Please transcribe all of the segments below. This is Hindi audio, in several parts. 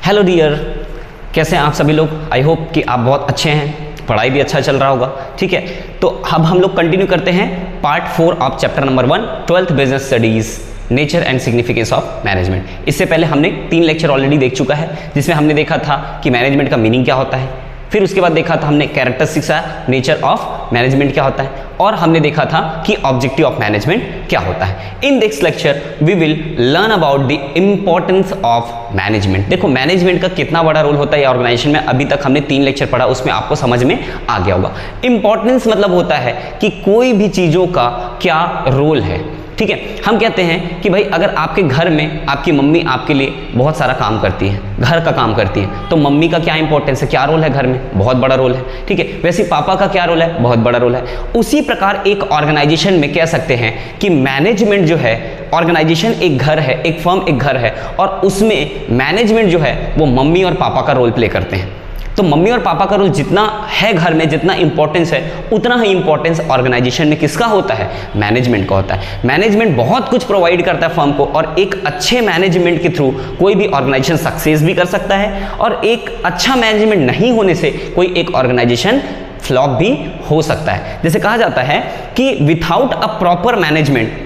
हेलो डियर, कैसे हैं आप सभी लोग। आई होप कि आप बहुत अच्छे हैं, पढ़ाई भी अच्छा चल रहा होगा। ठीक है, तो अब हम लोग कंटिन्यू करते हैं part 4 of chapter number 1 12th business studies nature and significance of management. इससे पहले हमने 3 लेक्चर ऑलरेडी देख चुका है, जिसमें हमने देखा था कि मैनेजमेंट का मीनिंग क्या होता है, फिर उसके बाद देखा था हमने कैरेक्टरिस्टिक्स नेचर ऑफ मैनेजमेंट क्या होता है, और हमने देखा था कि ऑब्जेक्टिव ऑफ मैनेजमेंट क्या होता है। In this lecture we will learn about the importance of management. देखो मैनेजमेंट का कितना बड़ा रोल होता है ऑर्गेनाइजेशन में, अभी तक हमने 3 लेक्चर पढ़ा, उसमें आपको समझ में आ गया होगा। इंपॉर्टेंस मतलब होता है कि कोई भी चीजों का क्या रोल है। ठीक है, हम कहते हैं कि भाई अगर आपके घर में आपकी मम्मी आपके लिए बहुत सारा काम करती है, घर का काम करती है, तो मम्मी का क्या इंपॉर्टेंस है, क्या रोल है घर में, बहुत बड़ा रोल है। ठीक है, वैसे पापा का क्या रोल है, बहुत बड़ा रोल है। उसी प्रकार एक ऑर्गेनाइजेशन में कह सकते हैं कि मैनेजमेंट जो है, ऑर्गेनाइजेशन एक घर है, एक फर्म एक घर है, और उसमें मैनेजमेंट जो है वो मम्मी और पापा का रोल प्ले करते हैं। तो मम्मी और पापा का रोल जितना है घर में, जितना इंपॉर्टेंस है, उतना ही इंपॉर्टेंस ऑर्गेनाइजेशन में किसका होता है, मैनेजमेंट का होता है। मैनेजमेंट बहुत कुछ प्रोवाइड करता है फर्म को, और एक अच्छे मैनेजमेंट के थ्रू कोई भी ऑर्गेनाइजेशन सक्सेस भी कर सकता है, और एक अच्छा मैनेजमेंट नहीं होने से कोई एक ऑर्गेनाइजेशन फ्लॉप भी हो सकता है। जैसे कहा जाता है कि without a proper management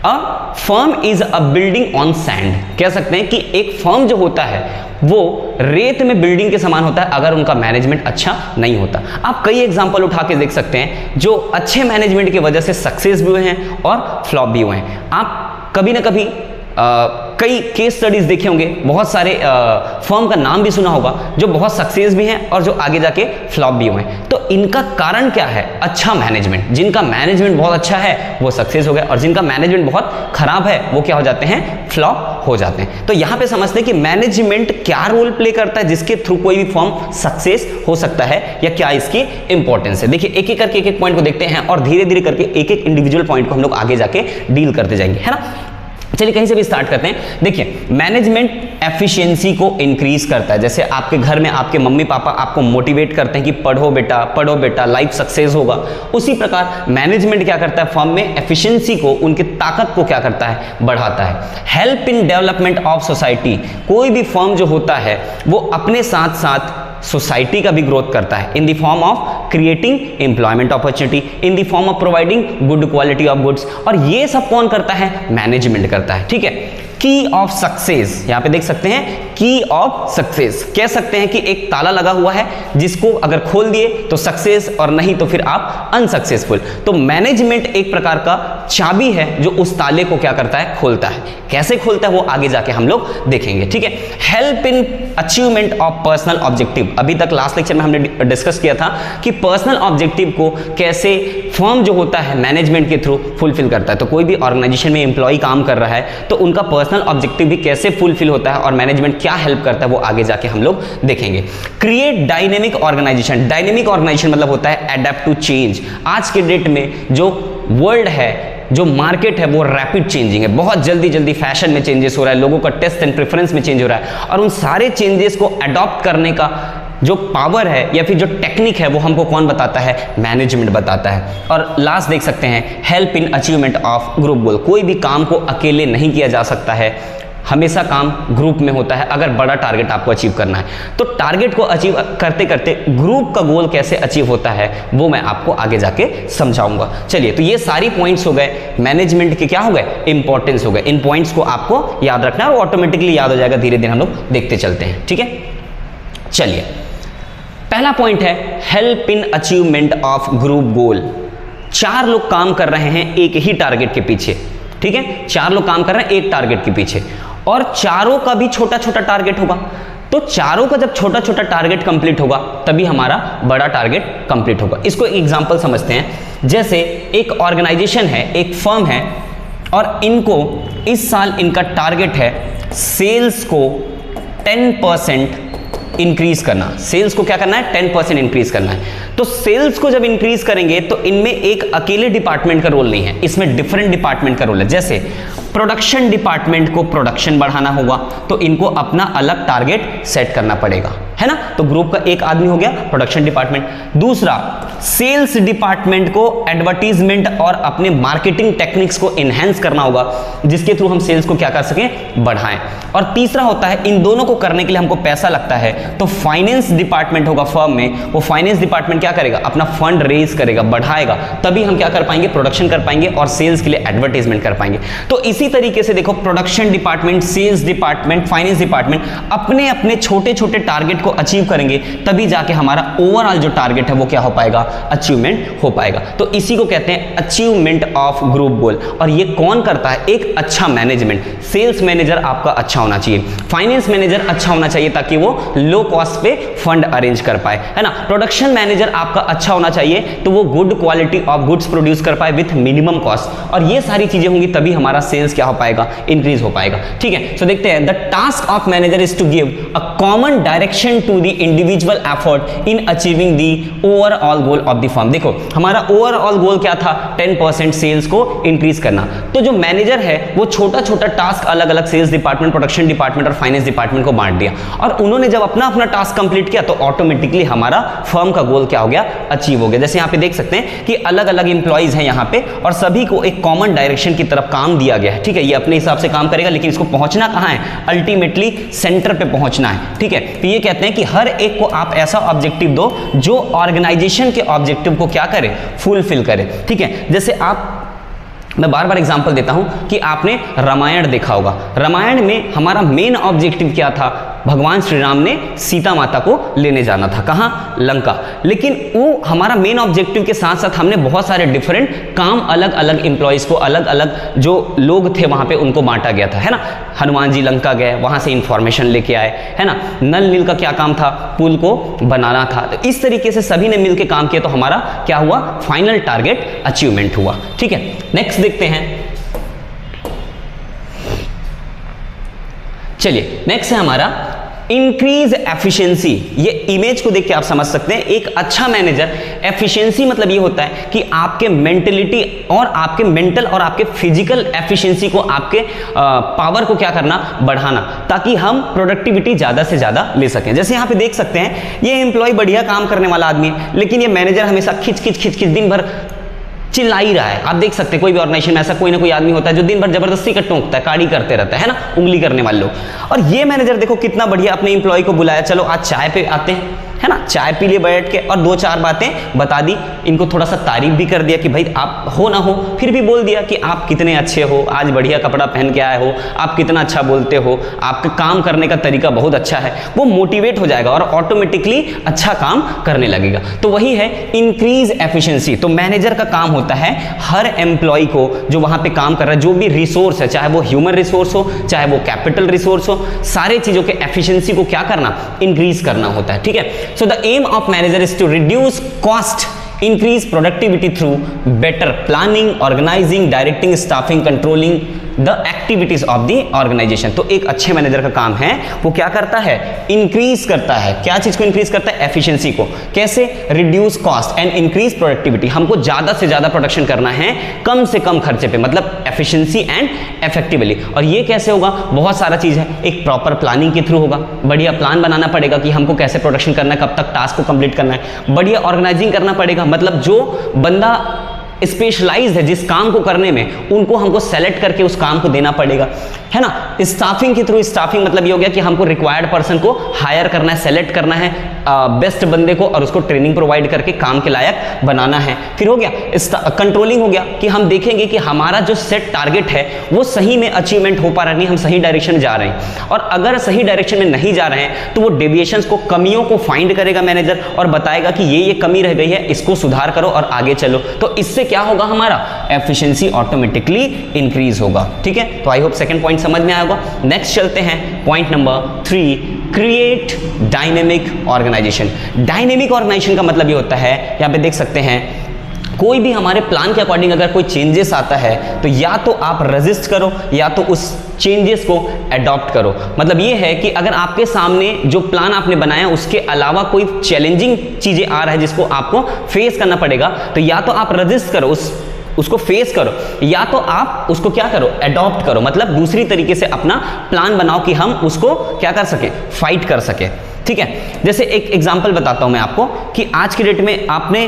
a firm is a building on sand. कह सकते हैं कि एक फर्म जो होता है वो रेत में बिल्डिंग के समान होता है, अगर उनका मैनेजमेंट अच्छा नहीं होता। आप कई एग्जांपल उठा के देख सकते हैं जो अच्छे मैनेजमेंट की वजह से सक्सेस भी हुए हैं और फ्लॉप भी हुए हैं। आप कभी ना कभी कई केस स्टडीज देखे होंगे, बहुत सारे फर्म का नाम भी सुना होगा जो बहुत सक्सेस भी हैं और जो आगे जाके फ्लॉप भी हुए हैं। तो इनका कारण क्या है, अच्छा मैनेजमेंट। जिनका मैनेजमेंट बहुत अच्छा है वो सक्सेस हो गए, और जिनका मैनेजमेंट बहुत खराब है वो क्या हो जाते हैं, फ्लॉप हो जाते हैं। तो यहां पे समझते हैं कि मैनेजमेंट क्या रोल प्ले करता है जिसके थ्रू कोई भी फर्म सक्सेस हो सकता है, या क्या इसकी इंपॉर्टेंस है। देखिए एक एक करके एक पॉइंट को देखते हैं, और धीरे धीरे करके एक एक इंडिविजुअल पॉइंट को हम लोग आगे जाके डील करते जाएंगे, है ना। चलिए कहीं से भी स्टार्ट करते हैं। देखिए मैनेजमेंट एफिशिएंसी को इंक्रीज करता है। जैसे आपके घर में आपके मम्मी पापा आपको मोटिवेट करते हैं कि पढ़ो बेटा, लाइफ सक्सेस होगा, उसी प्रकार मैनेजमेंट क्या करता है, फर्म में एफिशिएंसी को, उनकी ताकत को क्या करता है, बढ़ाता है। Help in development of society. कोई भी फर्म जो होता है वो अपने साथ साथ सोसाइटी का भी ग्रोथ करता है, in the form of creating employment opportunity, in the form of providing good quality of goods. और ये सब कौन करता है, मैनेजमेंट करता है। ठीक है, की ऑफ सक्सेस, यहां पे देख सकते हैं की ऑफ सक्सेस। कह सकते हैं कि एक ताला लगा हुआ है जिसको अगर खोल दिए तो सक्सेस, और नहीं तो फिर आप अनसक्सेसफुल। तो मैनेजमेंट एक प्रकार का चाबी है जो उस ताले को क्या करता है, खोलता है। कैसे खोलता है वो आगे जाके हम लोग देखेंगे। ठीक है, help in achievement of personal objective. अभी तक लास्ट लेक्चर में हमने डिस्कस किया था कि पर्सनल ऑब्जेक्टिव को कैसे फर्म जो होता है मैनेजमेंट के थ्रू फुलफिल करता है। तो कोई भी ऑर्गेनाइजेशन में एम्प्लॉय काम कर रहा है तो उनका पर्सनल ऑब्जेक्टिव भी कैसे फुलफिल होता है और मैनेजमेंट क्या हेल्प करता है वो आगे जाके हम लोग देखेंगे। Create dynamic organisation. Dynamic organisation मतलब होता है अडेप्ट टू चेंज। आज के डेट में जो वर्ल्ड है, जो मार्केट है, वो रैपिड चेंजिंग है। बहुत जल्दी जल्दी फैशन में चेंजेस हो रहा है, लोगों का टेस्ट एंड प्रेफरेंस में चेंज हो रहा है, और उन सारे चेंजेस को अडॉप्ट करने का जो पावर है या फिर जो टेक्निक है वो हमको कौन बताता है, मैनेजमेंट बताता है। और लास्ट देख सकते हैं help in achievement of group गोल। कोई भी काम को अकेले नहीं किया जा सकता है, हमेशा काम ग्रुप में होता है अगर बड़ा टारगेट आपको अचीव करना है। तो टारगेट को अचीव करते करते ग्रुप का गोल कैसे अचीव होता है वो मैं आपको आगे जाके समझाऊंगा। चलिए, तो ये सारी पॉइंट्स हो गए मैनेजमेंट के, क्या हो गए, इंपॉर्टेंस हो गए। इन पॉइंट्स को आपको याद रखना है और ऑटोमेटिकली याद हो जाएगा, धीरे धीरे हम लोग देखते चलते हैं। ठीक है, चलिए पहला पॉइंट है help in achievement of group गोल। 4 लोग काम कर रहे हैं एक ही टारगेट के पीछे। ठीक है, 4 लोग काम कर रहे हैं एक टारगेट के पीछे, और चारों का भी छोटा छोटा टारगेट होगा। तो चारों का जब छोटा छोटा टारगेट कंप्लीट होगा तभी हमारा बड़ा टारगेट कंप्लीट होगा। इसको एक एग्जांपल समझते हैं। जैसे एक ऑर्गेनाइजेशन है, एक फर्म है, और इनको इस साल इनका टारगेट है सेल्स को 10% इंक्रीज करना। सेल्स को क्या करना है, 10% इंक्रीज करना है। तो सेल्स को जब इंक्रीज करेंगे तो इनमें एक अकेले डिपार्टमेंट का रोल नहीं है, इसमें डिफरेंट डिपार्टमेंट का रोल है। जैसे प्रोडक्शन डिपार्टमेंट को प्रोडक्शन बढ़ाना होगा, तो इनको अपना अलग टारगेट सेट करना पड़ेगा, है ना। तो ग्रुप का एक आदमी हो गया प्रोडक्शन डिपार्टमेंट। दूसरा, सेल्स डिपार्टमेंट को एडवर्टीजमेंट और अपने मार्केटिंग टेक्निक्स को एनहेंस करना होगा, जिसके थ्रू हम सेल्स को क्या कर सकें, बढ़ाएं। और तीसरा होता है, इन दोनों को करने के लिए हमको पैसा लगता है, तो फाइनेंस डिपार्टमेंट होगा फर्म में, वो फाइनेंस डिपार्टमेंट क्या करेगा, अपना फंड रेज करेगा, बढ़ाएगा, तभी हम क्या कर पाएंगे, प्रोडक्शन कर पाएंगे और सेल्स के लिए एडवर्टाइजमेंट कर पाएंगे। तो इसी तरीके से देखो, production department, sales department, finance department अपने अपने छोटे छोटे टारगेट को अचीव करेंगे, तभी जाके हमारा ओवरऑल जो टारगेट है वो क्या हो पाएगा, अचीवमेंट हो पाएगा। तो इसी को कहते हैं अचीवमेंट ऑफ ग्रुप गोल। और ये कौन करता है, एक अच्छा मैनेजमेंट। सेल्स मैनेजर आपका अच्छा होना चाहिए, फाइनेंस मैनेजर अच्छा होना चाहिए ताकि वो लो कॉस्ट पे फंड अरेंज कर पाए, है ना। प्रोडक्शन मैनेजर आपका अच्छा होना चाहिए तो वो good quality of goods produce कर पाए विथ मिनिमम कॉस्ट। और ये सारी चीजें होंगी तभी हमारा सेल्स क्या हो पाएगा, इंक्रीज हो पाएगा। ठीक है, सो देखते हैं, the task of manager is to give a common direction to the individual effort in achieving the overall goal of the firm. देखो, हमारा ओवरऑल गोल क्या था, 10% सेल्स को इंक्रीज करना। तो जो मैनेजर है वो छोटा छोटा टास्क अलग अलग सेल्स डिपार्टमेंट, प्रोडक्शन डिपार्टमेंट और फाइनेंस डिपार्टमेंट को बांट दिया, और उन्होंने जब अपना अपना टास्क कंप्लीट किया तो ऑटोमेटिकली हमारा फर्म का गोल क्या हो गया, अचीव हो गया। जैसे यहाँ पे देख सकते हैं कि अलग अलग इंप्लॉइज हैं यहाँ पे, और सभी को एक कॉमन डायरेक्शन की तरफ काम दिया गया है। ठीक है, ये अपने हिसाब से काम करेगा, लेकिन इसको पहुंचना कहाँ है, अल्टीमेटली सेंटर पे पहुंचना है। ठीक है, तो ये कहते हैं कि हर एक को आप ऐसा ऑब्जेक्टिव दो जो ऑर्गेनाइजेशन के ऑब्जेक्टिव को क्या करे, फुलफिल करे। ठीक है, जैसे मैं बार बार एग्जांपल देता हूं कि आपने रामायण देखा होगा। रामायण में हमारा मेन ऑब्जेक्टिव क्या था, भगवान श्री राम ने सीता माता को लेने जाना था, कहां, लंका। लेकिन वो हमारा मेन ऑब्जेक्टिव के साथ साथ हमने बहुत सारे डिफरेंट काम अलग अलग इंप्लॉइज को, अलग अलग जो लोग थे वहां पे उनको बांटा गया था, है ना। हनुमान जी लंका गए, वहां से इंफॉर्मेशन लेके आए, है ना। नल नील का क्या काम था, पुल को बनाना था। तो इस तरीके से सभी ने मिलकर काम किया, तो हमारा क्या हुआ, फाइनल टारगेट अचीवमेंट हुआ। ठीक है, नेक्स्ट देखते हैं, चलिए नेक्स्ट है हमारा इंक्रीज एफिशिएंसी। ये इमेज को देख के आप समझ सकते हैं, एक अच्छा मैनेजर, एफिशिएंसी मतलब ये होता है कि आपके मेंटलिटी और आपके मेंटल और आपके फिजिकल एफिशिएंसी को, आपके पावर को क्या करना, बढ़ाना, ताकि हम प्रोडक्टिविटी ज्यादा से ज्यादा ले सकें। जैसे यहाँ पे देख सकते हैं, ये एम्प्लॉय बढ़िया काम करने वाला आदमी है, लेकिन ये मैनेजर हमेशा खिच खिच खिच खिच दिन भर चिल्ला ही रहा है। आप देख सकते हैं कोई भी ऑर्गेनाइजेशन में ऐसा कोई ना कोई आदमी होता है जो दिन भर जबरदस्ती का टोंकता है, काड़ी करते रहता है ना, उंगली करने वाले लोग। और ये मैनेजर देखो कितना बढ़िया अपने एम्प्लॉय को बुलाया, चलो आज चाय पे आते हैं, है ना, चाय पी लिए बैठ के, और दो चार बातें बता दी, इनको थोड़ा सा तारीफ भी कर दिया कि भाई आप हो ना हो, फिर भी बोल दिया कि आप कितने अच्छे हो, आज बढ़िया कपड़ा पहन के आए हो, आप कितना अच्छा बोलते हो, आपका काम करने का तरीका बहुत अच्छा है। वो मोटिवेट हो जाएगा और ऑटोमेटिकली अच्छा काम करने लगेगा। तो वही है इंक्रीज एफिशिएंसी। तो मैनेजर का काम होता है हर एम्प्लॉय को जो वहां पे काम कर रहा है, जो भी रिसोर्स है, चाहे वो ह्यूमन रिसोर्स हो, चाहे वो कैपिटल रिसोर्स हो, सारे चीजों के एफिशिएंसी को क्या करना, इंक्रीज करना होता है। ठीक है, so the aim of manager is to reduce cost, increase productivity through better planning, organizing, directing, staffing, controlling the activities of the organisation. तो एक अच्छे मैनेजर का काम है, वो क्या करता है, इंक्रीज करता है, क्या चीज को इंक्रीज करता है, एफिशिएंसी को। कैसे, reduce cost and increase productivity. हमको ज्यादा से ज्यादा प्रोडक्शन करना है कम से कम खर्चे पे, मतलब एफिशिएंसी एंड इफेक्टिवली। और ये कैसे होगा, बहुत सारा चीज है, एक प्रॉपर प्लानिंग के थ्रू होगा। बढ़िया प्लान बनाना पड़ेगा कि हमको कैसे प्रोडक्शन करना है, कब तक टास्क को कंप्लीट करना है। बढ़िया ऑर्गेनाइजिंग करना पड़ेगा, मतलब जो बंदा स्पेशलाइज्ड है जिस काम को करने में, उनको हमको सेलेक्ट करके उस काम को देना पड़ेगा, है ना। स्टाफिंग के थ्रू, स्टाफिंग मतलब ये हो गया कि हमको रिक्वायर्ड पर्सन को हायर करना है, सेलेक्ट करना है बेस्ट बंदे को, और उसको ट्रेनिंग प्रोवाइड करके काम के लायक बनाना है। फिर हो गया कंट्रोलिंग, हो गया कि हम देखेंगे कि हमारा जो सेट टारगेट है वो सही में अचीवमेंट हो पा रहा नहीं, हम सही डायरेक्शन में जा रहे हैं। और अगर सही डायरेक्शन में नहीं जा रहे हैं तो वो डेविएशंस को, कमियों को फाइंड करेगा मैनेजर और बताएगा कि ये कमी रह गई है, इसको सुधार करो और आगे चलो। तो इससे क्या होगा, हमारा एफिशिएंसी ऑटोमेटिकली इंक्रीज होगा। ठीक है, तो आई होप सेकंड पॉइंट समझ में आएगा। नेक्स्ट चलते हैं point number 3, create dynamic organisation. Dynamic organisation का मतलब ये होता है, यहां पे देख सकते हैं, कोई भी हमारे प्लान के अकॉर्डिंग अगर कोई चेंजेस आता है तो या तो आप रेजिस्ट करो या तो उस चेंजेस को अडॉप्ट करो। मतलब ये है कि अगर आपके सामने जो प्लान आपने बनाया उसके अलावा कोई चैलेंजिंग चीजें आ रहा है जिसको आपको फेस करना पड़ेगा, तो या तो आप रेजिस्ट करो उस उसको फेस करो, या तो आप उसको क्या करो, अडॉप्ट करो, मतलब दूसरी तरीके से अपना प्लान बनाओ कि हम उसको क्या कर सके, फाइट कर सके। ठीक है, जैसे एक एग्जांपल बताता हूं मैं आपको कि आज की डेट में आपने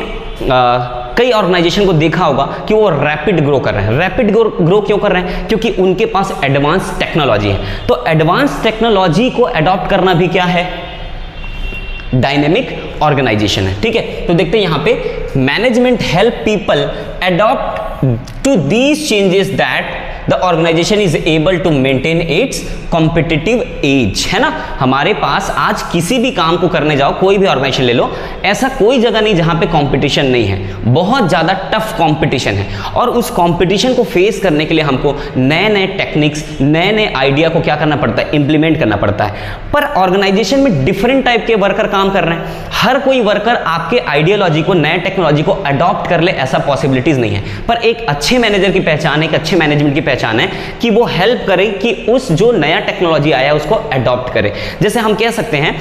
कई ऑर्गेनाइजेशन को देखा होगा कि वो रैपिड ग्रो कर रहे हैं। रैपिड ग्रो क्यों कर रहे हैं? क्योंकि उनके पास एडवांस टेक्नोलॉजी है। तो एडवांस टेक्नोलॉजी को अडॉप्ट करना भी क्या है, डायनेमिक ऑर्गेनाइजेशन है। ठीक है, तो देखते हैं यहां पे, management help people adopt to these changes that the organisation is able to maintain its competitive edge. है ना, हमारे पास आज किसी भी काम को करने जाओ, कोई भी ऑर्गेनाइजेशन ले लो, ऐसा कोई जगह नहीं जहां पे कंपटीशन नहीं है, बहुत ज्यादा टफ कंपटीशन है। और उस कंपटीशन को फेस करने के लिए हमको नए नए टेक्निक्स, नए नए आइडिया को क्या करना पड़ता है, इंप्लीमेंट करना पड़ता है। पर ऑर्गेनाइजेशन में डिफरेंट टाइप के वर्कर काम कर रहे हैं, हर कोई वर्कर आपके आइडियोलॉजी को, नए टेक्नोलॉजी को अडॉप्ट कर ले, ऐसा पॉसिबिलिटीज नहीं है। पर एक अच्छे मैनेजर की पहचान, एक अच्छे मैनेजमेंट की पहचान है कि वो हेल्प करे कि उस जो नया टेक्नोलॉजी आया है उसको अडॉप्ट करे। जैसे हम कह सकते हैं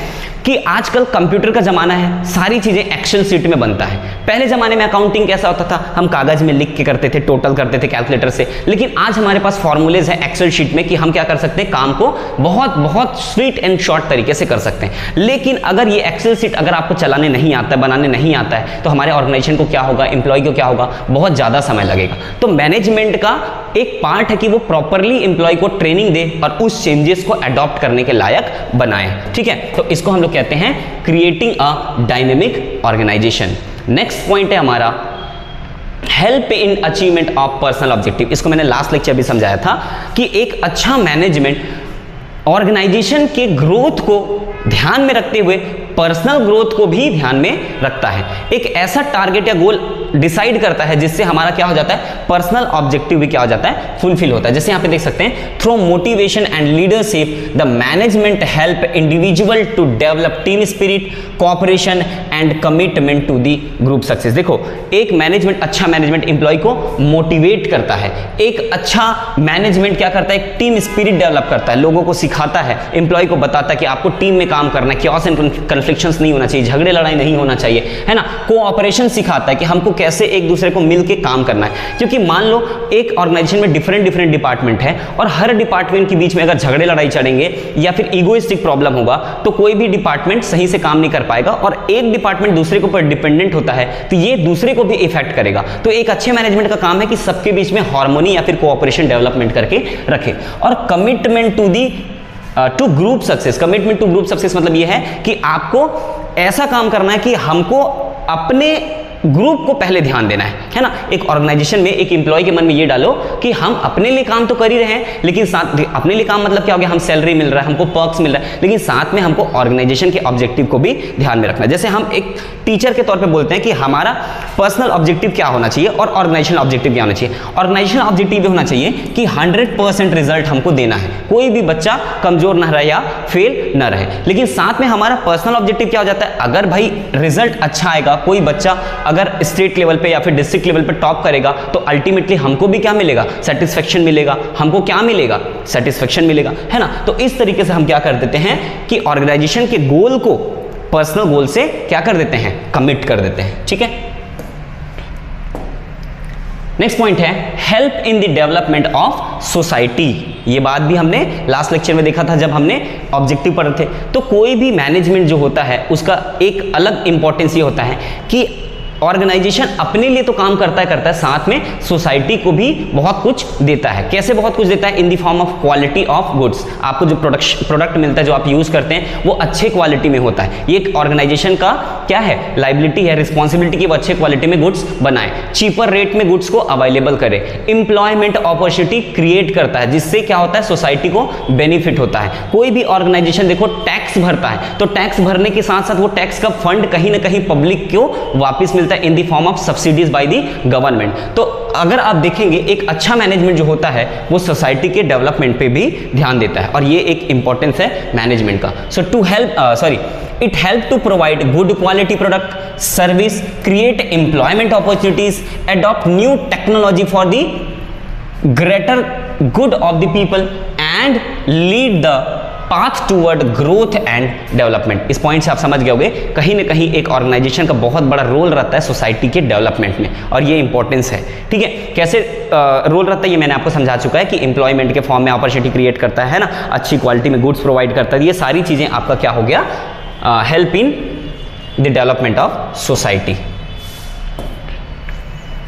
कि आजकल कंप्यूटर का जमाना है, सारी चीजें एक्सेल शीट में बनता है। पहले जमाने में अकाउंटिंग कैसा होता था, हम कागज में लिख के करते थे, टोटल करते थे कैलकुलेटर से, लेकिन आज हमारे पास फॉर्मूलेज है एक्सेल शीट में कि हम क्या कर सकते हैं, काम को बहुत बहुत स्वीट एंड शॉर्ट तरीके से कर सकते हैं। लेकिन अगर ये एक्सेल शीट अगर आपको चलाने नहीं आता है, बनाने नहीं आता है, तो हमारे ऑर्गेनाइजेशन को क्या होगा, एम्प्लॉय को क्या होगा, बहुत ज्यादा समय लगेगा। तो मैनेजमेंट का एक पार्ट है कि वो प्रॉपरली एम्प्लॉय को ट्रेनिंग दे और उस चेंजेस को अडॉप्ट करने के लायक बनाए। ठीक है, तो इसको हम लोग कहते हैं creating a dynamic organisation. Next point है हमारा help in achievement of personal objective. इसको मैंने लास्ट लेक्चर भी समझाया था कि एक अच्छा मैनेजमेंट ऑर्गेनाइजेशन के ग्रोथ को ध्यान में रखते हुए पर्सनल ग्रोथ को भी ध्यान में रखता है। एक ऐसा टारगेट या गोल डिसाइड करता है जिससे हमारा क्या हो जाता है, पर्सनल ऑब्जेक्टिव भी क्या हो जाता है, फुलफिल होता है। जैसे यहां पे देख सकते हैं, through motivation and leadership the management help individual to develop team spirit, cooperation and commitment to the group success. देखो, एक मैनेजमेंट, अच्छा मैनेजमेंट एम्प्लॉय को मोटिवेट करता है, एक अच्छा मैनेजमेंट क्या करता है, एक टीम स्पिरिट डेवलप करता है, लोगों को सिखाता है, एम्प्लॉय को बताता है कि आपको टीम में काम करना है, क्योस एंड कन्फ्लिक्शंस नहीं होना चाहिए, झगड़े लड़ाई नहीं होना चाहिए, है ना। कोऑपरेशन सिखाता है कि हमको कैसे एक दूसरे को मिलके काम करना है। क्योंकि मान लो एक ऑर्गेनाइजेशन में डिफरेंट डिपार्टमेंट है और हर डिपार्टमेंट के बीच में अगर झगड़े लड़ाई चढ़ेंगे या फिर ईगोइस्टिक प्रॉब्लम होगा तो कोई भी डिपार्टमेंट सही से काम नहीं कर पाएगा, और एक डिपार्टमेंट दूसरे के ऊपर डिपेंडेंट होता है तो ये दूसरे को भी इफेक्ट करेगा। तो एक अच्छे मैनेजमेंट का काम है कि सबके बीच में हार्मोनी या फिर कोऑपरेशन डेवलपमेंट करके रखे। और commitment to the to group success, commitment to group success मतलब यह है कि आपको ऐसा काम करना है कि हमको अपने ग्रुप को पहले ध्यान देना है ना। एक ऑर्गेनाइजेशन में एक एम्प्लॉय के मन में ये डालो कि हम अपने लिए काम तो कर ही रहे हैं, लेकिन साथ अपने लिए काम मतलब क्या हो गया, हम सैलरी मिल रहा है, हमको पर्क्स मिल रहा है, लेकिन साथ में हमको ऑर्गेनाइजेशन के ऑब्जेक्टिव को भी ध्यान में रखना है। जैसे हम एक टीचर के तौर पे बोलते हैं कि हमारा पर्सनल ऑब्जेक्टिव क्या होना चाहिए और ऑर्गेनाइजेशनल ऑब्जेक्टिव क्या होना चाहिए। ऑर्गेनाइजेशनल ऑब्जेक्टिव भी होना चाहिए कि 100% रिजल्ट हमको देना है, कोई भी बच्चा कमजोर ना रहे या फेल ना रहे। लेकिन साथ में हमारा पर्सनल ऑब्जेक्टिव क्या हो जाता है, अगर भाई रिजल्ट अच्छा आएगा, कोई बच्चा अगर स्टेट लेवल पे या फिर डिस्ट्रिक्ट लेवल पे टॉप करेगा तो अल्टीमेटली हमको भी क्या मिलेगा, सेटिस्फेक्शन मिलेगा, हमको क्या मिलेगा, सेटिस्फेक्शन मिलेगा, है ना। तो इस तरीके से हम क्या कर देते हैं कि ऑर्गेनाइजेशन के गोल को पर्सनल गोल से क्या कर देते हैं, कमिट कर देते हैं। ठीक है, नेक्स्ट पॉइंट है help in the development of society. ये बात भी हमने लास्ट लेक्चर में देखा था जब हमने ऑब्जेक्टिव पढ़े थे। तो कोई भी मैनेजमेंट जो होता है उसका एक अलग इंपॉर्टेंस ये होता है कि ऑर्गेनाइजेशन अपने लिए तो काम करता है, साथ में सोसाइटी को भी बहुत कुछ देता है। कैसे बहुत कुछ देता है, in the form of quality of goods. आपको जो प्रोडक्ट मिलता है, जो आप यूज करते हैं, वो अच्छे क्वालिटी में होता है। ये एक ऑर्गेनाइजेशन का क्या है, लाइबिलिटी है, रिस्पॉन्सिबिलिटी की वो अच्छे क्वालिटी में गुड्स बनाए, चीपर रेट में गुड्स को अवेलेबल करे, एम्प्लॉयमेंट अपॉर्चुनिटी क्रिएट करता है, जिससे क्या होता है, सोसाइटी को बेनिफिट होता है। कोई भी ऑर्गेनाइजेशन देखो टैक्स भरता है, तो टैक्स भरने के साथ साथ वो टैक्स का फंड कहीं ना कहीं पब्लिक को वापस मिलता है in the form of subsidies by the government. तो अगर आप देखेंगे एक अच्छा मैनेजमेंट जो होता है वो सोसाइटी के डेवलपमेंट पे भी ध्यान देता है, और ये एक इंपॉर्टेंस है मैनेजमेंट का। So to help it help to provide good quality product, service, create employment opportunities, adopt new technology for the greater good of the people and lead the path toward growth and development. इस पॉइंट से आप समझ गए होंगे कहीं ना कहीं एक ऑर्गेनाइजेशन का बहुत बड़ा रोल रहता है सोसाइटी के डेवलपमेंट में, और ये इंपॉर्टेंस है। ठीक है, कैसे रोल रहता है ये मैंने आपको समझा चुका है कि एम्प्लॉयमेंट के फॉर्म में अपॉर्चुनिटी क्रिएट करता है ना, अच्छी क्वालिटी में गुड्स प्रोवाइड करता है, ये सारी चीजें आपका क्या हो गया, help in the development of society.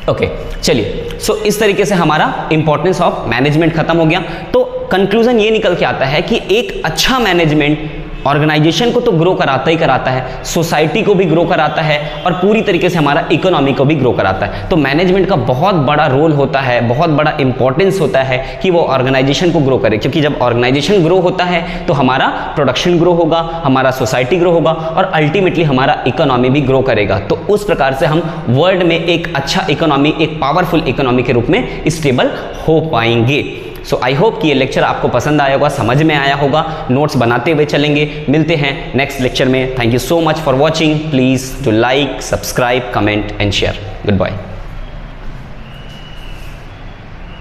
Okay, चलिए, सो इस तरीके से हमारा इंपॉर्टेंस ऑफ मैनेजमेंट खत्म हो गया। तो कंक्लूजन ये निकल के आता है कि एक अच्छा मैनेजमेंट ऑर्गेनाइजेशन को तो ग्रो कराता ही कराता है, सोसाइटी को भी ग्रो कराता है, और पूरी तरीके से हमारा इकोनॉमी को भी ग्रो कराता है। तो मैनेजमेंट का बहुत बड़ा रोल होता है, बहुत बड़ा इंपॉर्टेंस होता है कि वो ऑर्गेनाइजेशन को ग्रो करे, क्योंकि जब ऑर्गेनाइजेशन ग्रो होता है तो हमारा प्रोडक्शन ग्रो होगा, हमारा सोसाइटी ग्रो होगा, और अल्टीमेटली हमारा इकोनॉमी भी ग्रो करेगा। तो उस प्रकार से हम वर्ल्ड में एक अच्छा इकोनॉमी, एक पावरफुल इकोनॉमी के रूप में स्टेबल हो पाएंगे। सो आई होप कि ये लेक्चर आपको पसंद आया होगा, समझ में आया होगा, नोट्स बनाते हुए चलेंगे। मिलते हैं नेक्स्ट लेक्चर में। Thank you so much for watching. Please do like, subscribe, comment and share. Good bye.